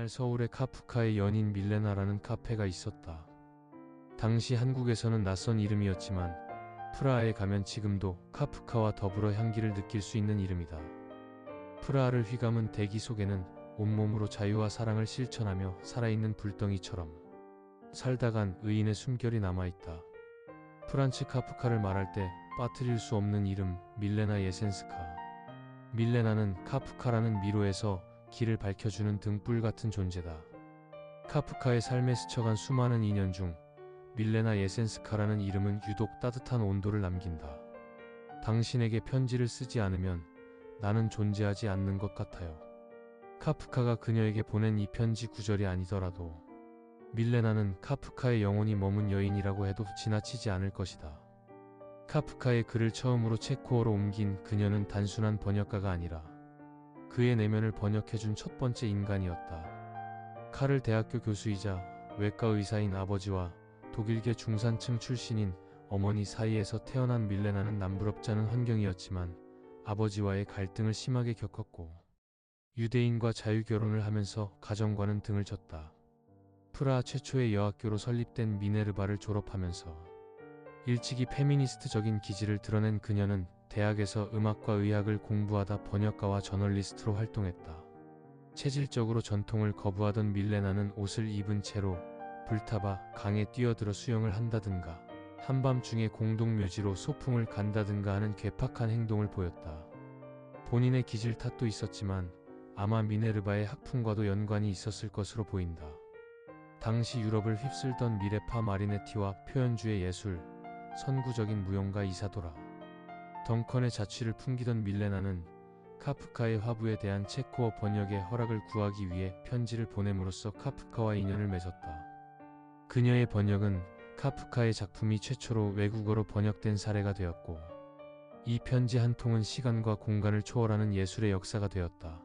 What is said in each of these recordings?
날 서울에 카프카의 연인 밀레나라는 카페가 있었다. 당시 한국에서는 낯선 이름이었지만 프라하에 가면 지금도 카프카와 더불어 향기를 느낄 수 있는 이름이다. 프라하를 휘감은 대기 속에는 온몸으로 자유와 사랑을 실천하며 살아있는 불덩이처럼 살다간 의인의 숨결이 남아있다. 프란츠 카프카를 말할 때 빠뜨릴 수 없는 이름 밀레나 예센스카. 밀레나는 카프카라는 미로에서 길을 밝혀주는 등불 같은 존재다. 카프카의 삶에 스쳐간 수많은 인연 중 밀레나 예센스카라는 이름은 유독 따뜻한 온도를 남긴다. 당신에게 편지를 쓰지 않으면 나는 존재하지 않는 것 같아요. 카프카가 그녀에게 보낸 이 편지 구절이 아니더라도 밀레나는 카프카의 영혼이 머문 여인이라고 해도 지나치지 않을 것이다. 카프카의 글을 처음으로 체코어로 옮긴 그녀는 단순한 번역가가 아니라 그의 내면을 번역해준 첫 번째 인간이었다. 카를 대학교 교수이자 외과 의사인 아버지와 독일계 중산층 출신인 어머니 사이에서 태어난 밀레나는 남부럽지 않은 환경이었지만 아버지와의 갈등을 심하게 겪었고 유대인과 자유결혼을 하면서 가정과는 등을 졌다. 프라하 최초의 여학교로 설립된 미네르바를 졸업하면서 일찍이 페미니스트적인 기질을 드러낸 그녀는 대학에서 음악과 의학을 공부하다 번역가와 저널리스트로 활동했다. 체질적으로 전통을 거부하던 밀레나는 옷을 입은 채로 불타바 강에 뛰어들어 수영을 한다든가 한밤중에 공동묘지로 소풍을 간다든가 하는 괴팍한 행동을 보였다. 본인의 기질 탓도 있었지만 아마 미네르바의 학풍과도 연관이 있었을 것으로 보인다. 당시 유럽을 휩쓸던 미레파 마리네티와 표현주의 예술, 선구적인 무용가 이사도라 덩컨의 자취를 풍기던 밀레나는 카프카의 화부에 대한 체코어 번역의 허락을 구하기 위해 편지를 보냄으로써 카프카와 인연을 맺었다. 그녀의 번역은 카프카의 작품이 최초로 외국어로 번역된 사례가 되었고 이 편지 한 통은 시간과 공간을 초월하는 예술의 역사가 되었다.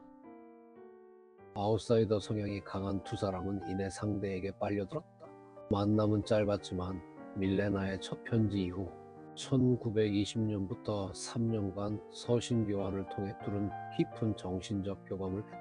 아웃사이더 성향이 강한 두 사람은 이내 상대에게 빨려들었다. 만남은 짧았지만 밀레나의 첫 편지 이후 1920년부터 3년간 서신교환을 통해 뚫은 깊은 정신적 교감을 했다.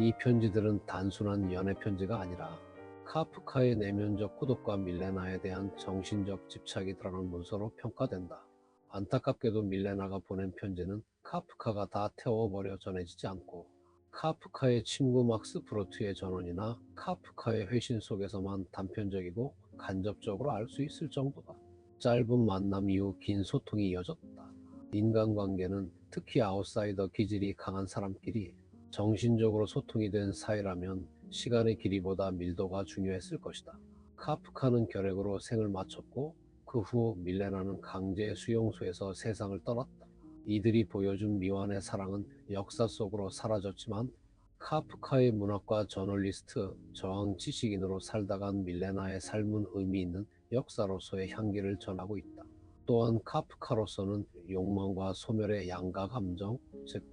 이 편지들은 단순한 연애 편지가 아니라 카프카의 내면적孤独과 밀레나에 대한 정신적 집착이 드러난 문서로 평가된다. 안타깝게도 밀레나가 보낸 편지는 카프카가 다 태워버려 전해지지 않고 카프카의 친구 막스 브로트의 전원이나 카프카의 회신 속에서만 단편적이고 간접적으로 알 수 있을 정도다. 짧은 만남 이후 긴 소통이 이어졌다. 인간관계는 특히 아웃사이더 기질이 강한 사람끼리 정신적으로 소통이 된 사이라면 시간의 길이보다 밀도가 중요했을 것이다. 카프카는 결핵으로 생을 마쳤고 그 후 밀레나는 강제 수용소에서 세상을 떠났다. 이들이 보여준 미완의 사랑은 역사 속으로 사라졌지만 카프카의 문학과 저널리스트, 저항 지식인으로 살다간 밀레나의 삶은 의미 있는 역사로서의 향기를 전하고 있다. 또한 카프카로서는 욕망과 소멸의 양가 감정, 즉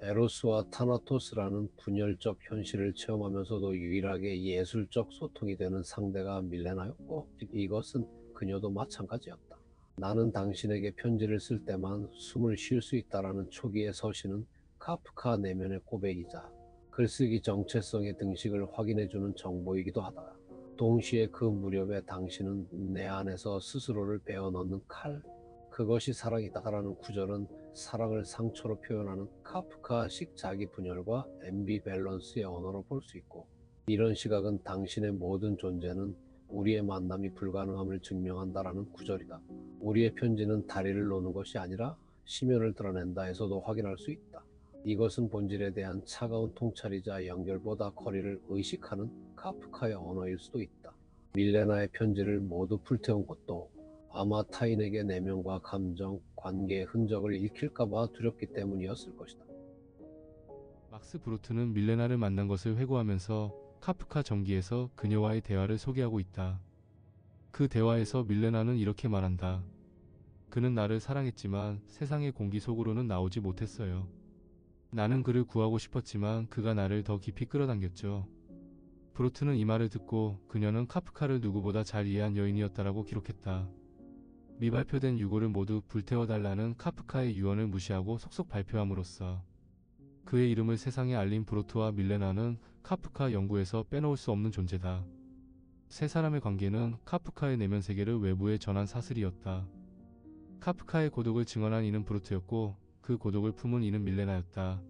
에로스와 타나토스라는 분열적 현실을 체험하면서도 유일하게 예술적 소통이 되는 상대가 밀레나였고 이것은 그녀도 마찬가지였다. 나는 당신에게 편지를 쓸 때만 숨을 쉴 수 있다라는 초기의 서신은 카프카 내면의 고백이자 글쓰기 정체성의 등식을 확인해주는 정보이기도 하다. 동시에 그 무렵에 당신은 내 안에서 스스로를 베어넣는 칼, 그것이 사랑이다라는 구절은 사랑을 상처로 표현하는 카프카식 자기 분열과 앰비밸런스의 언어로 볼 수 있고 이런 시각은 당신의 모든 존재는 우리의 만남이 불가능함을 증명한다라는 구절이다. 우리의 편지는 다리를 놓는 것이 아니라 심연을 드러낸다에서도 확인할 수 있다. 이것은 본질에 대한 차가운 통찰이자 연결보다 거리를 의식하는 카프카의 언어일 수도 있다. 밀레나의 편지를 모두 불태운 것도 아마 타인에게 내면과 감정, 관계의 흔적을 읽힐까봐 두렵기 때문이었을 것이다. 막스 브로트는 밀레나를 만난 것을 회고하면서 카프카 전기에서 그녀와의 대화를 소개하고 있다. 그 대화에서 밀레나는 이렇게 말한다. 그는 나를 사랑했지만 세상의 공기 속으로는 나오지 못했어요. 나는 그를 구하고 싶었지만 그가 나를 더 깊이 끌어당겼죠. 브로트는 이 말을 듣고 그녀는 카프카를 누구보다 잘 이해한 여인이었다라고 기록했다. 미발표된 유고를 모두 불태워달라는 카프카의 유언을 무시하고 속속 발표함으로써 그의 이름을 세상에 알린 브로트와 밀레나는 카프카 연구에서 빼놓을 수 없는 존재다. 세 사람의 관계는 카프카의 내면 세계를 외부에 전한 사슬이었다. 카프카의 고독을 증언한 이는 브루트였고 그 고독을 품은 이는 밀레나였다.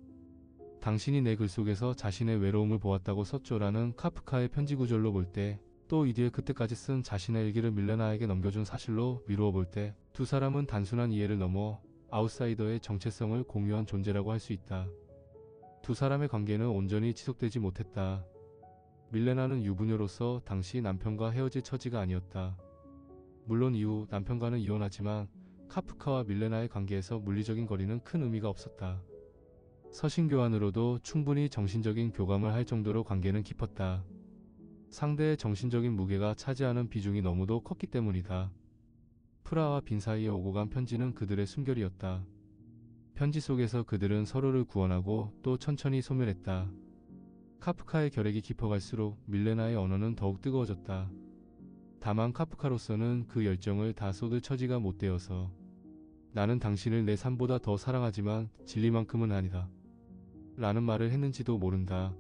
당신이 내 글 속에서 자신의 외로움을 보았다고 썼죠라는 카프카의 편지 구절로 볼 때, 또 이 뒤에 그때까지 쓴 자신의 일기를 밀레나에게 넘겨준 사실로 미루어 볼 때, 두 사람은 단순한 이해를 넘어 아웃사이더의 정체성을 공유한 존재라고 할 수 있다. 두 사람의 관계는 온전히 지속되지 못했다. 밀레나는 유부녀로서 당시 남편과 헤어질 처지가 아니었다. 물론 이후 남편과는 이혼하지만 카프카와 밀레나의 관계에서 물리적인 거리는 큰 의미가 없었다. 서신교환으로도 충분히 정신적인 교감을 할 정도로 관계는 깊었다. 상대의 정신적인 무게가 차지하는 비중이 너무도 컸기 때문이다. 프라하와 빈 사이에 오고 간 편지는 그들의 숨결이었다. 편지 속에서 그들은 서로를 구원하고 또 천천히 소멸했다. 카프카의 결핵이 깊어갈수록 밀레나의 언어는 더욱 뜨거워졌다. 다만 카프카로서는 그 열정을 다 쏟을 처지가 못 되어서 나는 당신을 내 삶보다 더 사랑하지만 진리만큼은 아니다. 라는 말을 했는지도 모른다.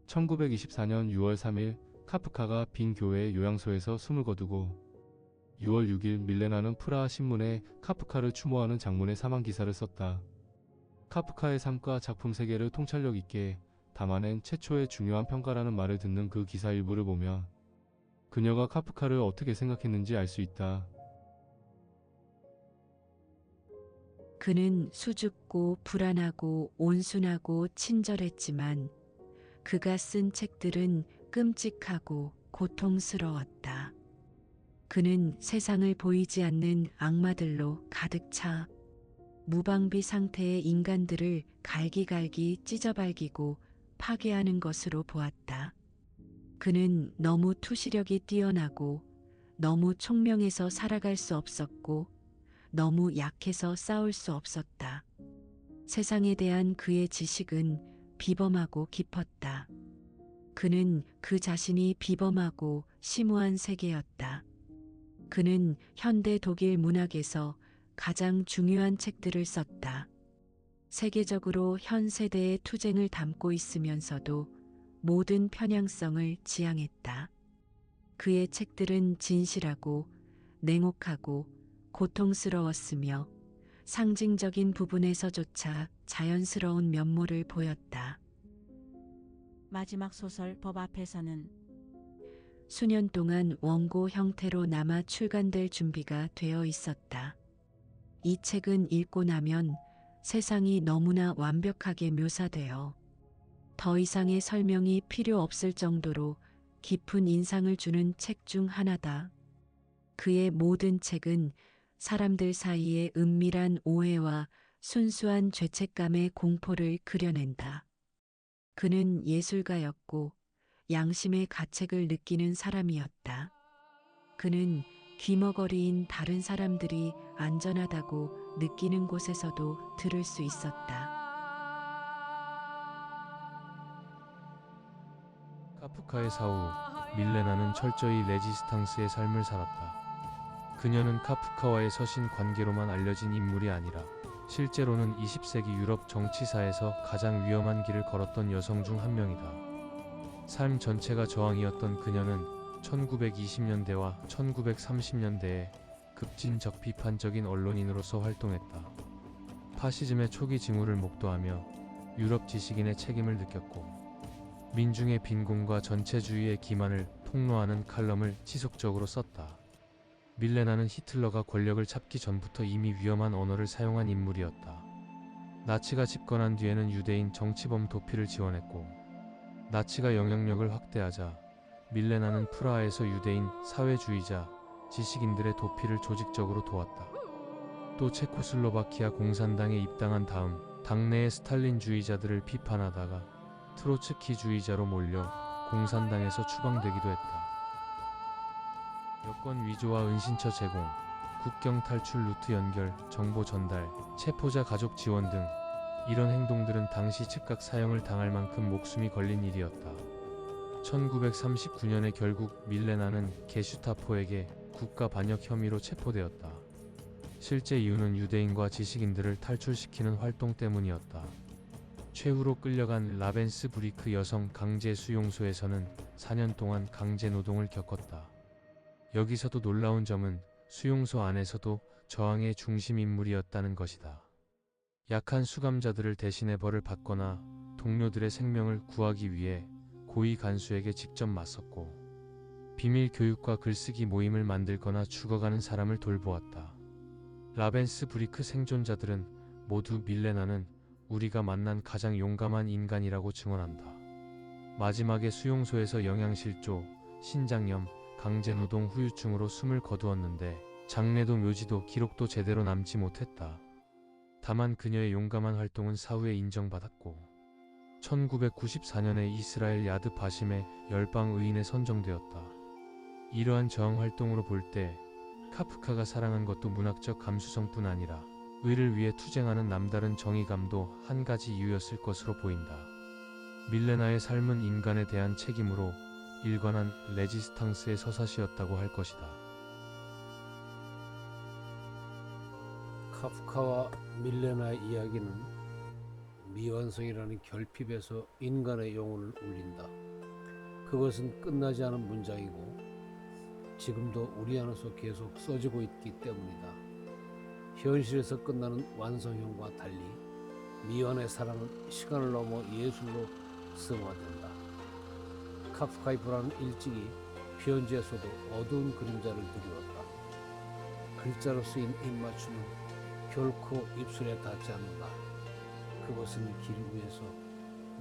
1924년 6월 3일 카프카가 빈 교회의 요양소에서 숨을 거두고 6월 6일 밀레나는 프라하 신문에 카프카를 추모하는 장문의 사망 기사를 썼다. 카프카의 삶과 작품 세계를 통찰력 있게 담아낸 최초의 중요한 평가라는 말을 듣는 그 기사 일부를 보면 그녀가 카프카를 어떻게 생각했는지 알 수 있다. 그는 수줍고 불안하고 온순하고 친절했지만 그가 쓴 책들은 끔찍하고 고통스러웠다. 그는 세상을 보이지 않는 악마들로 가득 차 무방비 상태의 인간들을 갈기갈기 찢어발기고 파괴하는 것으로 보았다. 그는 너무 투시력이 뛰어나고 너무 총명해서 살아갈 수 없었고 너무 약해서 싸울 수 없었다. 세상에 대한 그의 지식은 비범하고 깊었다. 그는 그 자신이 비범하고 심오한 세계였다. 그는 현대 독일 문학에서 가장 중요한 책들을 썼다. 세계적으로 현 세대의 투쟁을 담고 있으면서도 모든 편향성을 지향했다. 그의 책들은 진실하고 냉혹하고 고통스러웠으며 상징적인 부분에서조차 자연스러운 면모를 보였다. 마지막 소설 법 앞에서는 수년 동안 원고 형태로 남아 출간될 준비가 되어 있었다. 이 책은 읽고 나면 세상이 너무나 완벽하게 묘사되어 더 이상의 설명이 필요 없을 정도로 깊은 인상을 주는 책 중 하나다. 그의 모든 책은 사람들 사이의 은밀한 오해와 순수한 죄책감의 공포를 그려낸다. 그는 예술가였고 양심의 가책을 느끼는 사람이었다. 그는 귀머거리인 다른 사람들이 안전하다고 느끼는 곳에서도 들을 수 있었다. 카프카의 사후, 밀레나는 철저히 레지스탕스의 삶을 살았다. 그녀는 카프카와의 서신 관계로만 알려진 인물이 아니라 실제로는 20세기 유럽 정치사에서 가장 위험한 길을 걸었던 여성 중 한 명이다. 삶 전체가 저항이었던 그녀는 1920년대와 1930년대에 급진적 비판적인 언론인으로서 활동했다. 파시즘의 초기 징후를 목도하며 유럽 지식인의 책임을 느꼈고 민중의 빈곤과 전체주의의 기만을 폭로하는 칼럼을 지속적으로 썼다. 밀레나는 히틀러가 권력을 잡기 전부터 이미 위험한 언어를 사용한 인물이었다. 나치가 집권한 뒤에는 유대인 정치범 도피를 지원했고 나치가 영향력을 확대하자 밀레나는 프라하에서 유대인 사회주의자 지식인들의 도피를 조직적으로 도왔다. 또 체코슬로바키아 공산당에 입당한 다음 당내의 스탈린주의자들을 비판하다가 트로츠키주의자로 몰려 공산당에서 추방되기도 했다. 여권 위조와 은신처 제공, 국경 탈출 루트 연결, 정보 전달, 체포자 가족 지원 등 이런 행동들은 당시 즉각 사형을 당할 만큼 목숨이 걸린 일이었다. 1939년에 결국 밀레나는 게슈타포에게 국가 반역 혐의로 체포되었다. 실제 이유는 유대인과 지식인들을 탈출시키는 활동 때문이었다. 최후로 끌려간 라벤스 브리크 여성 강제 수용소에서는 4년 동안 강제 노동을 겪었다. 여기서도 놀라운 점은 수용소 안에서도 저항의 중심 인물이었다는 것이다. 약한 수감자들을 대신해 벌을 받거나 동료들의 생명을 구하기 위해 고위 간수에게 직접 맞섰고, 비밀 교육과 글쓰기 모임을 만들거나 죽어가는 사람을 돌보았다. 라벤스 브리크 생존자들은 모두 밀레나는 우리가 만난 가장 용감한 인간이라고 증언한다. 마지막에 수용소에서 영양실조, 신장염, 강제노동 후유증으로 숨을 거두었는데 장례도 묘지도 기록도 제대로 남지 못했다. 다만 그녀의 용감한 활동은 사후에 인정받았고 1994년에 이스라엘 야드 바심의 열방 의인에 선정되었다. 이러한 저항 활동으로 볼 때 카프카가 사랑한 것도 문학적 감수성뿐 아니라 의를 위해 투쟁하는 남다른 정의감도 한 가지 이유였을 것으로 보인다. 밀레나의 삶은 인간에 대한 책임으로 일관한 레지스탕스의 서사시였다고 할 것이다. 카프카와 밀레나의 이야기는 미완성이라는 결핍에서 인간의 영혼을 울린다. 그것은 끝나지 않은 문장이고 지금도 우리 안에서 계속 써지고 있기 때문이다. 현실에서 끝나는 완성형과 달리 미완의 사랑은 시간을 넘어 예술로 승화된다. 카프카의 불안은 일찍이 편지에서도 어두운 그림자를 드리웠다. 글자로 쓰인 입맞춤은 결코 입술에 닿지 않는다. 그것은 길 위에서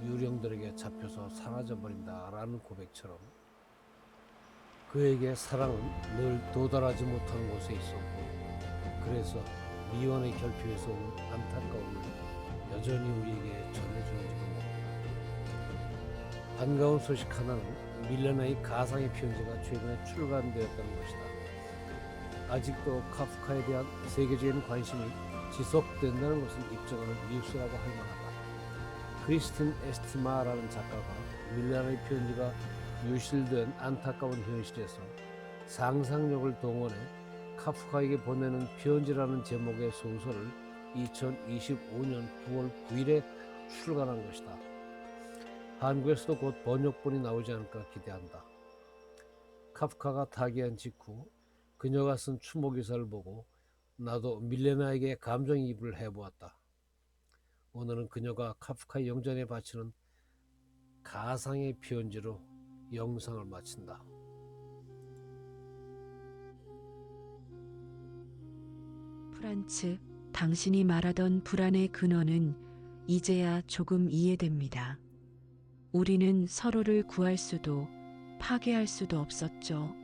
유령들에게 잡혀서 사라져버린다 라는 고백처럼 그에게 사랑은 늘 도달하지 못하는 곳에 있었고, 그래서 미완의 결핍에서 온 안타까움을 여전히 우리에게 전해주는지도 모른다. 반가운 소식 하나는 밀레나의 가상의 편지가 최근에 출간되었다는 것이다. 아직도 카프카에 대한 세계적인 관심이 지속된다는 것을 입증하는 뉴스라고 할 만하다. 크리스틴 에스티마라는 작가가 밀레나의 편지가 유실된 안타까운 현실에서 상상력을 동원해 카프카에게 보내는 편지라는 제목의 소설을 2025년 9월 9일에 출간한 것이다. 한국에서도 곧 번역본이 나오지 않을까 기대한다. 카프카가 타계한 직후 그녀가 쓴 추모 기사를 보고 나도 밀레나에게 감정이입을 해보았다. 오늘은 그녀가 카프카의 영전에 바치는 가상의 편지로 영상을 마친다. 프란츠, 당신이 말하던 불안의 근원은 이제야 조금 이해됩니다. 우리는 서로를 구할 수도 파괴할 수도 없었죠.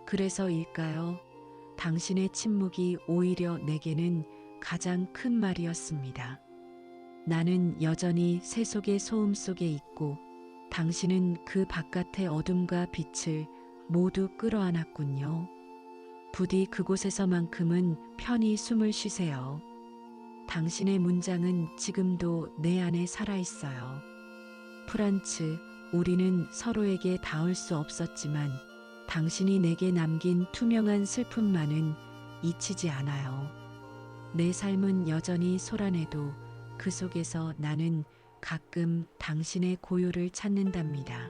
그래서일까요? 당신의 침묵이 오히려 내게는 가장 큰 말이었습니다. 나는 여전히 새 속의 소음 속에 있고 당신은 그 바깥의 어둠과 빛을 모두 끌어안았군요. 부디 그곳에서만큼은 편히 숨을 쉬세요. 당신의 문장은 지금도 내 안에 살아있어요. 프란츠, 우리는 서로에게 닿을 수 없었지만 당신이 내게 남긴 투명한 슬픔만은 잊히지 않아요. 내 삶은 여전히 소란해도 그 속에서 나는 가끔 당신의 고요를 찾는답니다.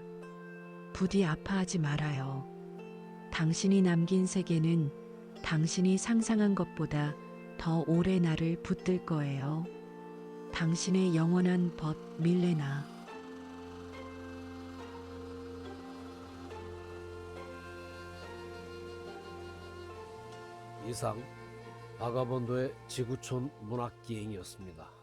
부디 아파하지 말아요. 당신이 남긴 세계는 당신이 상상한 것보다 더 오래 나를 붙들 거예요. 당신의 영원한 벗 밀레나. 이상 바가본도의 지구촌 문학기행이었습니다.